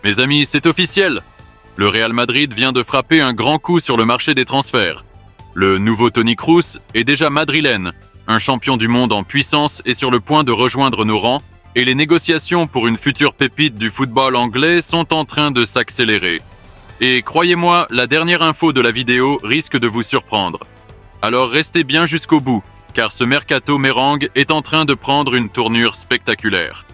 Mes amis, c'est officiel! Le Real Madrid vient de frapper un grand coup sur le marché des transferts. Le nouveau Toni Kroos est déjà madrilène, un champion du monde en puissance est sur le point de rejoindre nos rangs et les négociations pour une future pépite du football anglais sont en train de s'accélérer. Et croyez-moi, la dernière info de la vidéo risque de vous surprendre. Alors restez bien jusqu'au bout, car ce mercato mérengue est en train de prendre une tournure spectaculaire.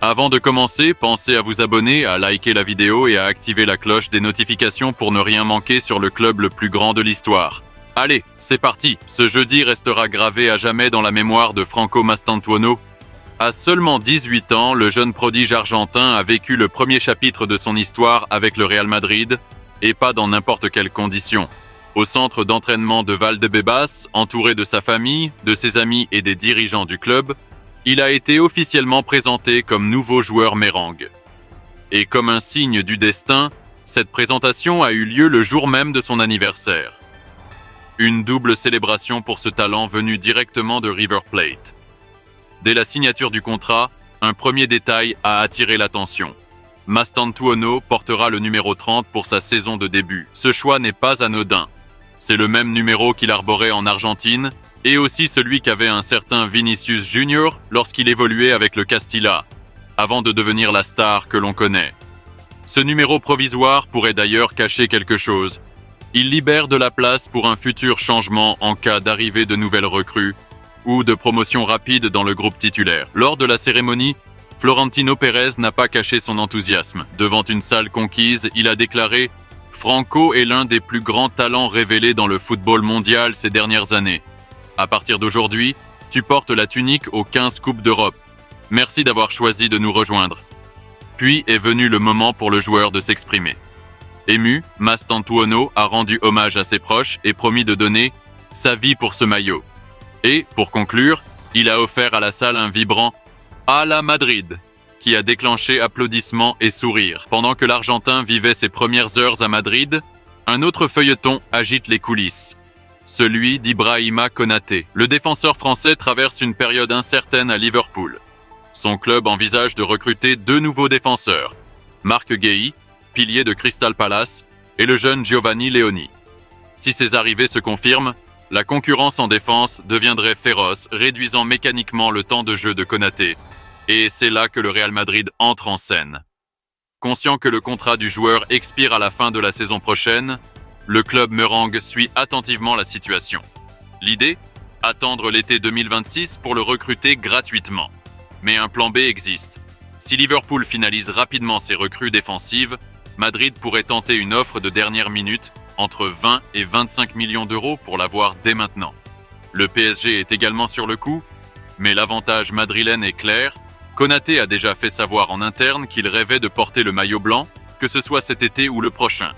Avant de commencer, pensez à vous abonner, à liker la vidéo et à activer la cloche des notifications pour ne rien manquer sur le club le plus grand de l'histoire. Allez, c'est parti! Ce jeudi restera gravé à jamais dans la mémoire de Franco Mastantuono. À seulement 18 ans, le jeune prodige argentin a vécu le premier chapitre de son histoire avec le Real Madrid, et pas dans n'importe quelles conditions. Au centre d'entraînement de Valdebebas, entouré de sa famille, de ses amis et des dirigeants du club, il a été officiellement présenté comme nouveau joueur mérengue. Et comme un signe du destin, cette présentation a eu lieu le jour même de son anniversaire. Une double célébration pour ce talent venu directement de River Plate. Dès la signature du contrat, un premier détail a attiré l'attention. Mastantuono portera le numéro 30 pour sa saison de début. Ce choix n'est pas anodin. C'est le même numéro qu'il arborait en Argentine, et aussi celui qu'avait un certain Vinicius Junior lorsqu'il évoluait avec le Castilla, avant de devenir la star que l'on connaît. Ce numéro provisoire pourrait d'ailleurs cacher quelque chose. Il libère de la place pour un futur changement en cas d'arrivée de nouvelles recrues ou de promotion rapide dans le groupe titulaire. Lors de la cérémonie, Florentino Pérez n'a pas caché son enthousiasme. Devant une salle conquise, il a déclaré « Franco est l'un des plus grands talents révélés dans le football mondial ces dernières années. À partir d'aujourd'hui, tu portes la tunique aux 15 Coupes d'Europe. Merci d'avoir choisi de nous rejoindre. » Puis est venu le moment pour le joueur de s'exprimer. Ému, Mastantuono a rendu hommage à ses proches et promis de donner sa vie pour ce maillot. Et, pour conclure, il a offert à la salle un vibrant « À la Madrid !» qui a déclenché applaudissements et sourires. Pendant que l'Argentin vivait ses premières heures à Madrid, un autre feuilleton agite les coulisses. Celui d'Ibrahima Konaté. Le défenseur français traverse une période incertaine à Liverpool. Son club envisage de recruter 2 nouveaux défenseurs, Marc Guéhi, pilier de Crystal Palace, et le jeune Giovanni Leoni. Si ces arrivées se confirment, la concurrence en défense deviendrait féroce, réduisant mécaniquement le temps de jeu de Konaté. Et c'est là que le Real Madrid entre en scène. Conscient que le contrat du joueur expire à la fin de la saison prochaine, le club mérengue suit attentivement la situation. L'idée ? Attendre l'été 2026 pour le recruter gratuitement. Mais un plan B existe. Si Liverpool finalise rapidement ses recrues défensives, Madrid pourrait tenter une offre de dernière minute entre 20 et 25 millions d'euros pour l'avoir dès maintenant. Le PSG est également sur le coup, mais l'avantage madrilène est clair. Konaté a déjà fait savoir en interne qu'il rêvait de porter le maillot blanc, que ce soit cet été ou le prochain.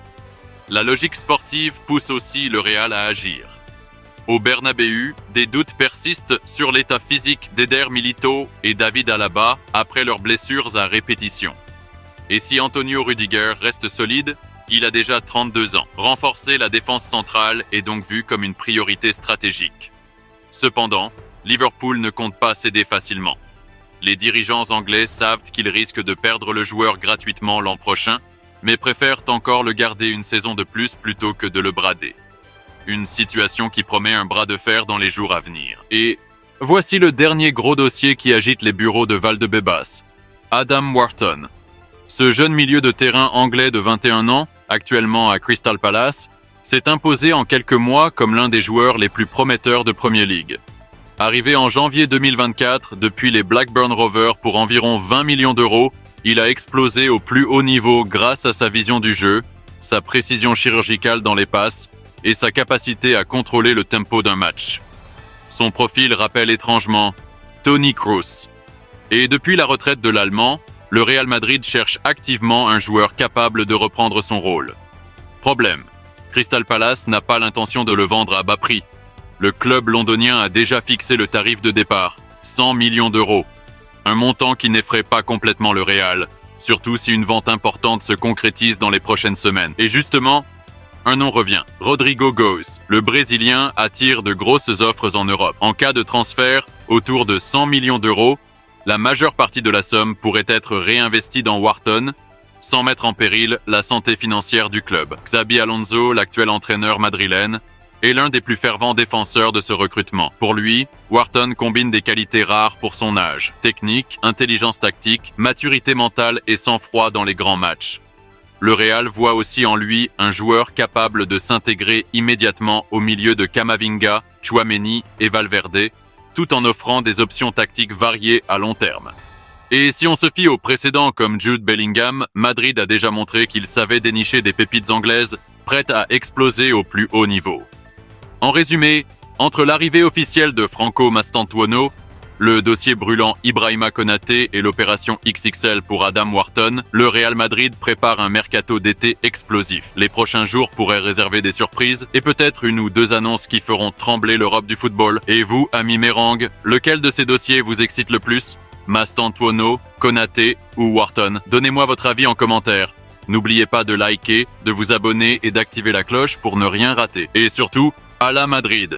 La logique sportive pousse aussi le Real à agir. Au Bernabéu, des doutes persistent sur l'état physique d'Eder Milito et David Alaba après leurs blessures à répétition. Et si Antonio Rüdiger reste solide, il a déjà 32 ans. Renforcer la défense centrale est donc vu comme une priorité stratégique. Cependant, Liverpool ne compte pas céder facilement. Les dirigeants anglais savent qu'ils risquent de perdre le joueur gratuitement l'an prochain, mais préfèrent encore le garder une saison de plus plutôt que de le brader. Une situation qui promet un bras de fer dans les jours à venir. Et voici le dernier gros dossier qui agite les bureaux de Valdebebas. Adam Wharton. Ce jeune milieu de terrain anglais de 21 ans, actuellement à Crystal Palace, s'est imposé en quelques mois comme l'un des joueurs les plus prometteurs de Premier League. Arrivé en janvier 2024 depuis les Blackburn Rovers pour environ 20 millions d'euros, il a explosé au plus haut niveau grâce à sa vision du jeu, sa précision chirurgicale dans les passes et sa capacité à contrôler le tempo d'un match. Son profil rappelle étrangement Toni Kroos. Et depuis la retraite de l'Allemand, le Real Madrid cherche activement un joueur capable de reprendre son rôle. Problème, Crystal Palace n'a pas l'intention de le vendre à bas prix. Le club londonien a déjà fixé le tarif de départ, 100 millions d'euros. Un montant qui n'effraie pas complètement le Real, surtout si une vente importante se concrétise dans les prochaines semaines. Et justement, un nom revient, Rodrigo Goes. Le Brésilien attire de grosses offres en Europe. En cas de transfert, autour de 100 millions d'euros, la majeure partie de la somme pourrait être réinvestie dans Wharton, sans mettre en péril la santé financière du club. Xabi Alonso, l'actuel entraîneur madrilène, est l'un des plus fervents défenseurs de ce recrutement. Pour lui, Wharton combine des qualités rares pour son âge: technique, intelligence tactique, maturité mentale et sang-froid dans les grands matchs. Le Real voit aussi en lui un joueur capable de s'intégrer immédiatement au milieu de Camavinga, Tchouaméni et Valverde, tout en offrant des options tactiques variées à long terme. Et si on se fie aux précédents comme Jude Bellingham, Madrid a déjà montré qu'il savait dénicher des pépites anglaises prêtes à exploser au plus haut niveau. En résumé, entre l'arrivée officielle de Franco Mastantuono, le dossier brûlant Ibrahima Konaté et l'opération XXL pour Adam Wharton, le Real Madrid prépare un mercato d'été explosif. Les prochains jours pourraient réserver des surprises et peut-être une ou deux annonces qui feront trembler l'Europe du football. Et vous, amis Mérang, lequel de ces dossiers vous excite le plus? Mastantuono, Konaté ou Wharton? Donnez-moi votre avis en commentaire. N'oubliez pas de liker, de vous abonner et d'activer la cloche pour ne rien rater. Et surtout, à la Madrid!